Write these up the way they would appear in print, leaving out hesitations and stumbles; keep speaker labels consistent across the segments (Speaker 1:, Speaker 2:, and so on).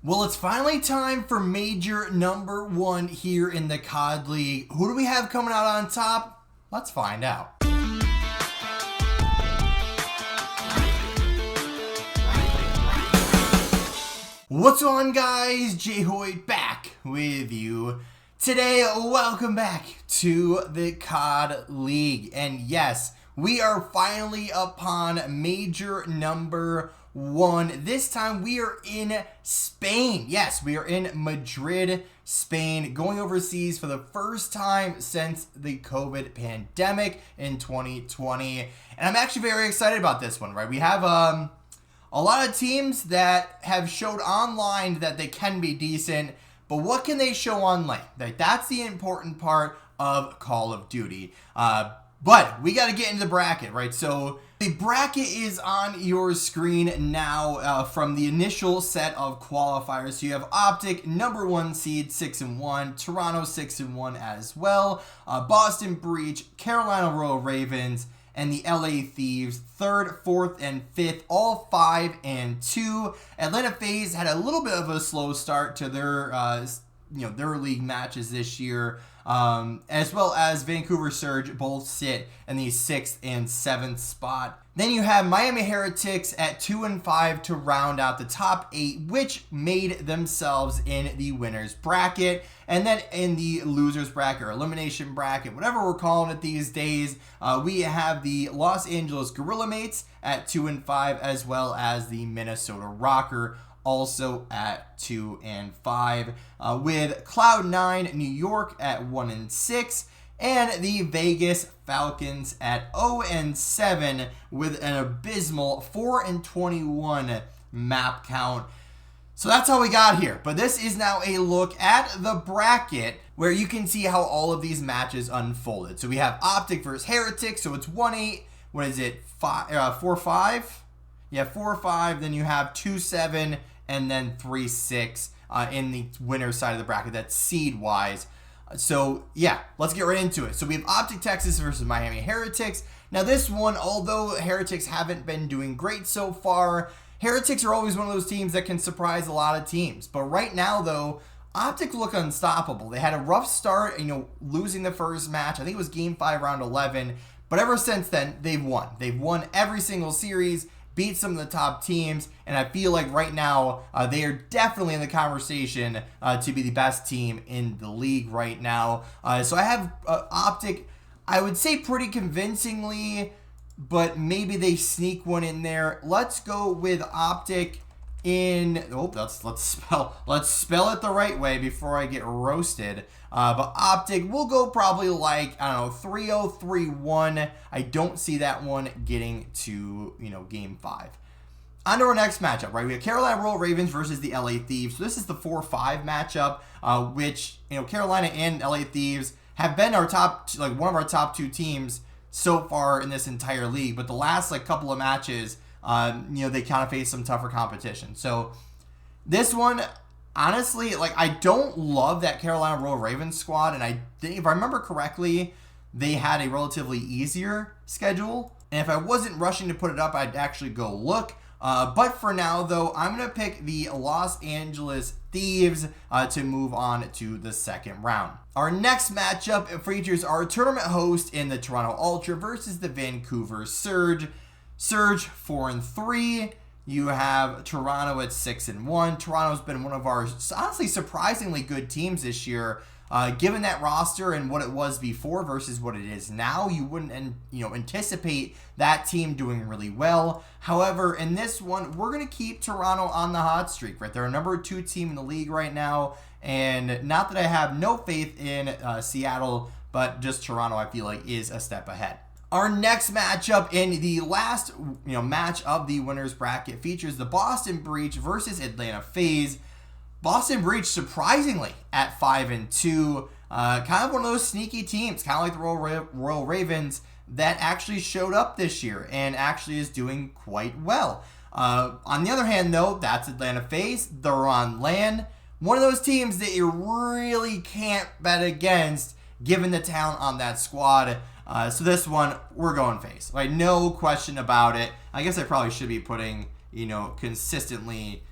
Speaker 1: Well, it's finally time for Major number 1 here in the COD League. Who do we have coming out on top? Let's find out. What's on, guys? J-Hoyt back with you. Today, welcome back to the COD League. And yes, we are finally upon Major number 1. This time we are in Spain. Yes, we are in Madrid, Spain, going overseas for the first time since the COVID pandemic in 2020. And I'm actually very excited about this one, right? We have a lot of teams that have showed online that they can be decent, but what can they show online? That's the important part of Call of Duty. But we got to get into the bracket, right? So the bracket is on your screen now from the initial set of qualifiers. So you have OpTic, number 1 seed, 6-1, Toronto 6-1 as well, Boston Breach, Carolina Royal Ravens, and the LA Thieves, 3rd, 4th, and 5th, all 5-2. Atlanta Faze had a little bit of a slow start to their their league matches this year, as well as Vancouver Surge both sit in the 6th and 7th spot. Then you have Miami Heretics at 2-5 to round out the top 8, which made themselves in the winners bracket. And then in the losers bracket or elimination bracket, whatever we're calling it these days, we have the Los Angeles Gorilla Mates at 2-5, as well as the Minnesota Rocker also at 2-5, with Cloud9 New York at 1-6, and the Vegas Falcons at 0-7 with an abysmal 4-21 map count. So that's how we got here. But this is now a look at the bracket where you can see how all of these matches unfolded. So we have OpTic versus Heretics, so it's 1-8. What is it? 4-5? Yeah, 4-5. Then you have 2-7 and then 3-6 in the winner's side of the bracket. That's seed-wise. So, yeah, let's get right into it. So we have OpTic Texas versus Miami Heretics. Now, this one, although Heretics haven't been doing great so far, Heretics are always one of those teams that can surprise a lot of teams. But right now, though, OpTic look unstoppable. They had a rough start, losing the first match. I think it was Game 5, Round 11. But ever since then, they've won. They've won every single series, beat some of the top teams, and I feel like right now they are definitely in the conversation to be the best team in the league right now. So I have OpTic, I would say pretty convincingly, but maybe they sneak one in there. Let's go with OpTic in, let's spell it the right way before I get roasted. But OpTic, we'll go probably like, 3-0, 3-1. I don't see that one getting to, Game 5. On to our next matchup, right? We have Carolina Royal Ravens versus the LA Thieves. So this is the 4-5 matchup, which, Carolina and LA Thieves have been our top, one of our top 2 teams so far in this entire league. But the last, couple of matches, they kind of face some tougher competition. So this one, honestly, I don't love that Carolina Royal Ravens squad, and I think, if I remember correctly, they had a relatively easier schedule. And if I wasn't rushing to put it up, I'd actually go look. But for now, though, I'm going to pick the Los Angeles Thieves to move on to the second round. Our next matchup features our tournament host in the Toronto Ultra versus the Vancouver Surge. Surge 4-3. You have Toronto at 6-1. Toronto's been one of our honestly surprisingly good teams this year. Given that roster and what it was before versus what it is now, you wouldn't anticipate that team doing really well. However, in this one, we're going to keep Toronto on the hot streak, right? They're a number 2 team in the league right now, and not that I have no faith in Seattle, but just Toronto I feel like is a step ahead. Our next matchup in the last match of the winners bracket features the Boston Breach versus Atlanta Faze. Boston Breach surprisingly at 5-2, kind of one of those sneaky teams, kind of like the Royal Ravens, that actually showed up this year and actually is doing quite well. On the other hand, though, that's Atlanta Faze. They're on land. One of those teams that you really can't bet against given the talent on that squad. So this one, we're going Faze. No question about it. I guess I probably should be putting, consistently,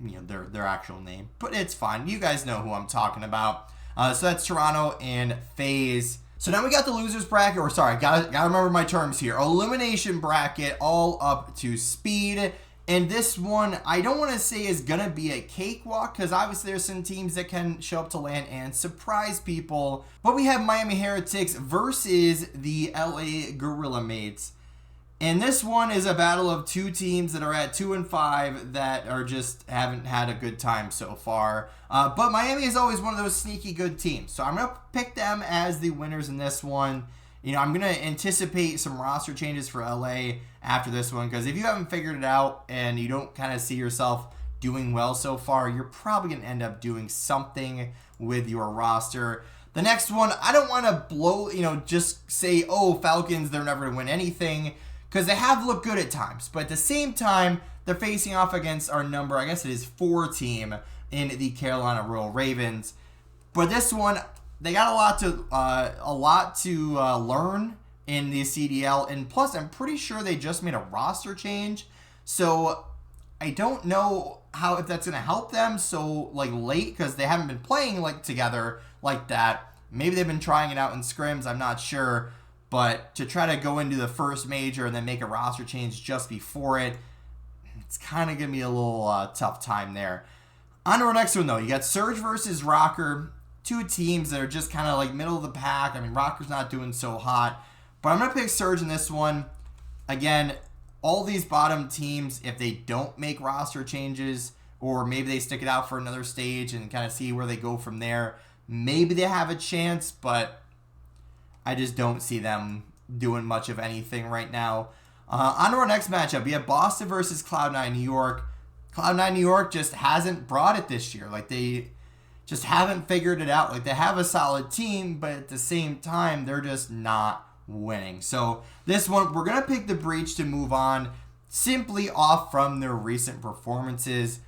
Speaker 1: their actual name, but it's fine. You guys know who I'm talking about. So that's Toronto and Faze. So now we got the losers bracket, or sorry, gotta remember my terms here. Elimination bracket, all up to speed. And this one, I don't want to say is going to be a cakewalk, because obviously there's some teams that can show up to LAN and surprise people. But we have Miami Heretics versus the LA Gorilla Mates. And this one is a battle of two teams that are at 2-5 that are just haven't had a good time so far. But Miami is always one of those sneaky good teams. So I'm going to pick them as the winners in this one. I'm going to anticipate some roster changes for LA after this one, because if you haven't figured it out and you don't kind of see yourself doing well so far, you're probably going to end up doing something with your roster. The next one, I don't want to blow, just say, oh, Falcons, they're never going to win anything, because they have looked good at times. But at the same time, they're facing off against our number, I guess it is 4 team in the Carolina Royal Ravens. But this one, they got a lot to learn in the CDL, and plus I'm pretty sure they just made a roster change, so I don't know if that's going to help them so late, because they haven't been playing together like that. Maybe they've been trying it out in scrims, I'm not sure, but to try to go into the first major and then make a roster change just before it, it's kind of going to be a little tough time there. On to our next one though, you got Surge versus Rocker. Two teams that are just kind of middle of the pack. I mean, Rocker's not doing so hot, but I'm going to pick Surge in this one. Again, all these bottom teams, if they don't make roster changes, or maybe they stick it out for another stage and kind of see where they go from there, maybe they have a chance, but I just don't see them doing much of anything right now. On to our next matchup. We have Boston versus Cloud9 New York. Cloud9 New York just hasn't brought it this year. They just haven't figured it out. They have a solid team, but at the same time, they're just not winning. So this one, we're going to pick the Breach to move on, simply off from their recent performances.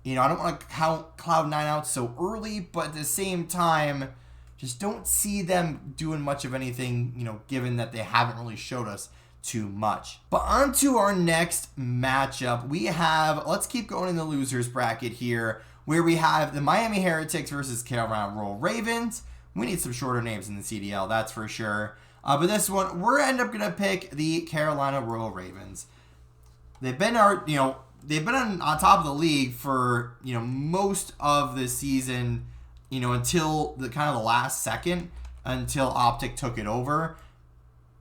Speaker 1: I don't want to count Cloud9 out so early, but at the same time, just don't see them doing much of anything, given that they haven't really showed us too much. But on to our next matchup. We have, let's keep going in the losers bracket here, where we have the Miami Heretics versus Carolina Royal Ravens. We need some shorter names in the CDL, that's for sure. But this one, we're end up going to pick the Carolina Royal Ravens. They've been on top of the league for, most of the season, until the kind of the last second, until OpTic took it over.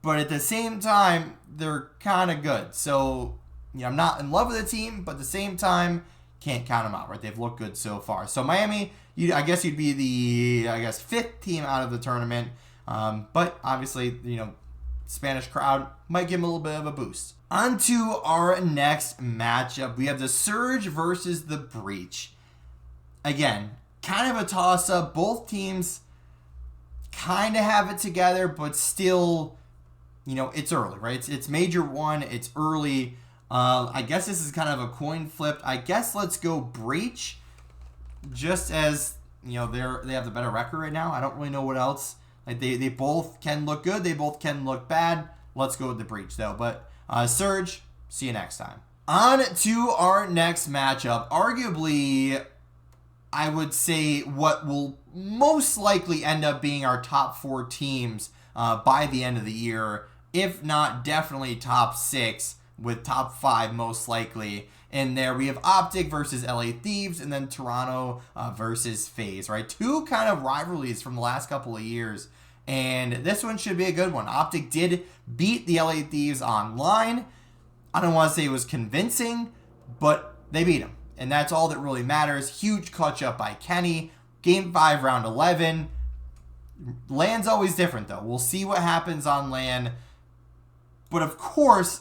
Speaker 1: But at the same time, they're kind of good. So, I'm not in love with the team, but at the same time, can't count them out, right? They've looked good so far. So Miami, I guess you'd be the, 5th team out of the tournament. But obviously, Spanish crowd might give them a little bit of a boost. On to our next matchup. We have the Surge versus the Breach. Again, kind of a toss-up. Both teams kind of have it together, but still, it's early, right? It's Major 1. It's early. I guess this is kind of a coin flip. I guess let's go Breach, just as, they have the better record right now. I don't really know what else. They both can look good. They both can look bad. Let's go with the Breach, though. But Surge, see you next time. On to our next matchup. Arguably, I would say what will most likely end up being our top 4 teams by the end of the year, if not definitely top 6, with top 5 most likely. In there, we have OpTic versus LA Thieves, and then Toronto versus Faze, right? 2 kind of rivalries from the last couple of years, and this one should be a good one. OpTic did beat the LA Thieves online. I don't want to say it was convincing, but they beat them, and that's all that really matters. Huge clutch up by Kenny. Game 5, round 11. LAN's always different, though. We'll see what happens on LAN, but of course,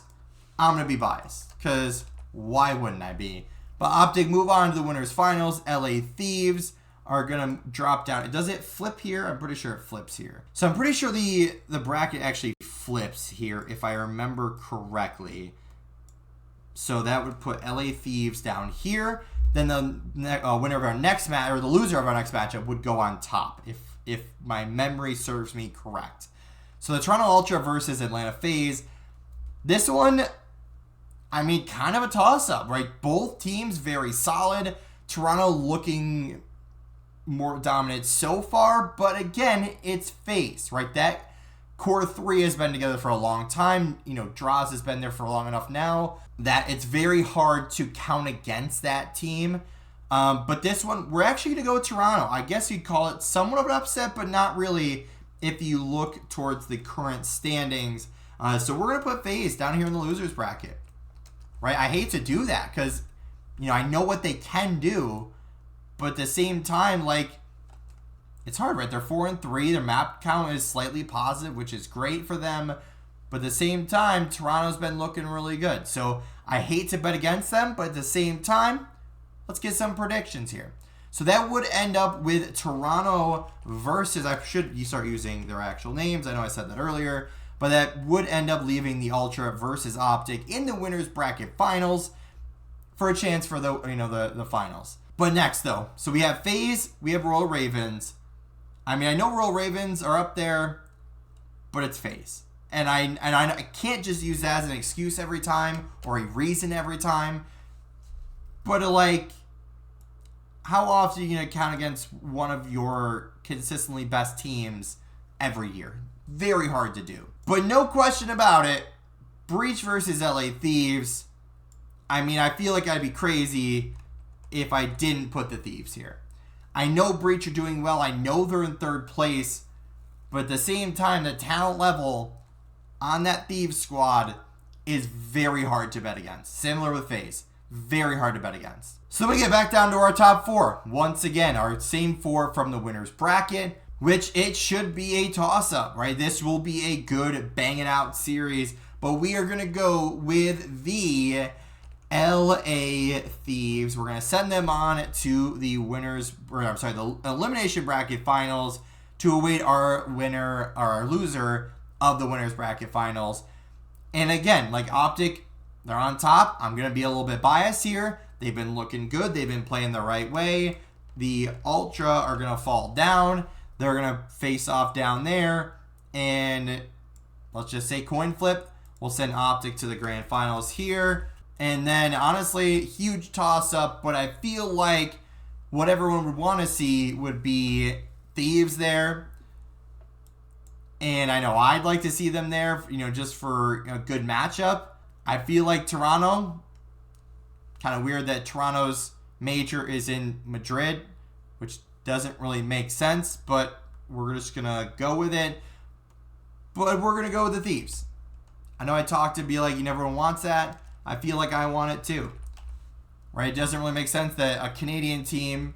Speaker 1: I'm going to be biased, because why wouldn't I be? But OpTic move on to the winners finals. LA Thieves are going to drop down. Does it flip here? I'm pretty sure it flips here. So I'm pretty sure the bracket actually flips here, if I remember correctly. So that would put LA Thieves down here. Then the winner of our next match, or the loser of our next matchup, would go on top, if my memory serves me correct. So the Toronto Ultra versus Atlanta Faze. This one, kind of a toss-up, right? Both teams very solid. Toronto looking more dominant so far, but again, it's Faze, right? That core three has been together for a long time. You know, Draws has been there for long enough now that it's very hard to count against that team. But this one, we're actually going to go with Toronto. I guess you'd call it somewhat of an upset, but not really if you look towards the current standings. So we're going to put Faze down here in the losers bracket, right? I hate to do that because, you know, I know what they can do, but at the same time, like, it's hard, right? They're 4-3. Their map count is slightly positive, which is great for them. But at the same time, Toronto's been looking really good. So I hate to bet against them, but at the same time, let's get some predictions here. So that would end up with Toronto versus, I should start using their actual names. I know I said that earlier. But that would end up leaving the Ultra versus OpTic in the winners bracket finals for a chance for the finals. But next, though, so we have Faze, we have Royal Ravens. I mean, I know Royal Ravens are up there, but it's Faze. And I can't just use that as an excuse every time or a reason every time. But, like, how often are you going to count against one of your consistently best teams every year? Very hard to do. But no question about it, Breach versus LA Thieves. I mean, I feel like I'd be crazy if I didn't put the Thieves here. I know Breach are doing well. I know they're in third place. But at the same time, the talent level on that Thieves squad is very hard to bet against. Similar with Faze. Very hard to bet against. So we get back down to our top four. Once again, our same four from the winner's bracket, which it should be a toss-up, right? This will be a good bang-it-out series. But we are going to go with the LA Thieves. We're going to send them on to the the elimination bracket finals to await our winner, or our loser of the winners bracket finals. And again, like OpTic, they're on top. I'm going to be a little bit biased here. They've been looking good. They've been playing the right way. The Ultra are going to fall down. They're going to face off down there. And let's just say coin flip. We'll send OpTic to the grand finals here. And then, honestly, huge toss-up. But I feel like what everyone would want to see would be Thieves there. And I know I'd like to see them there, you know, just for a good matchup. I feel like Toronto, kind of weird that Toronto's major is in Madrid, which doesn't really make sense, but we're just going to go with it. But we're going to go with the Thieves. I know I talked to be like, everyone wants that. I feel like I want it too. Right? It doesn't really make sense that a Canadian team,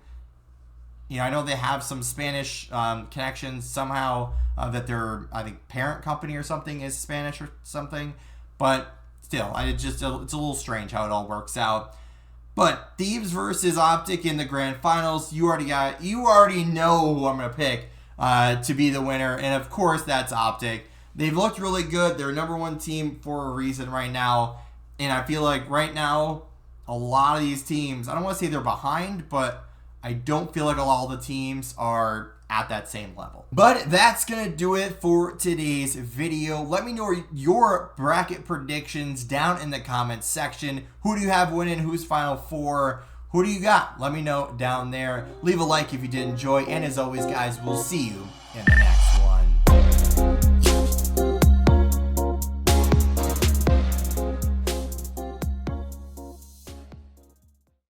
Speaker 1: you know, I know they have some Spanish connections somehow, that their, I think, parent company or something is Spanish or something. But still, it's a little strange how it all works out. But Thieves versus OpTic in the grand finals, you already know who I'm going to pick to be the winner. And of course, that's OpTic. They've looked really good. They're number one team for a reason right now. And I feel like right now, a lot of these teams, I don't want to say they're behind, but I don't feel like a lot of the teams are at that same level. But that's going to do it for today's video. Let me know your bracket predictions down in the comments section. Who do you have winning? Who's Final Four? Who do you got? Let me know down there. Leave a like if you did enjoy. And as always, guys, we'll see you in the next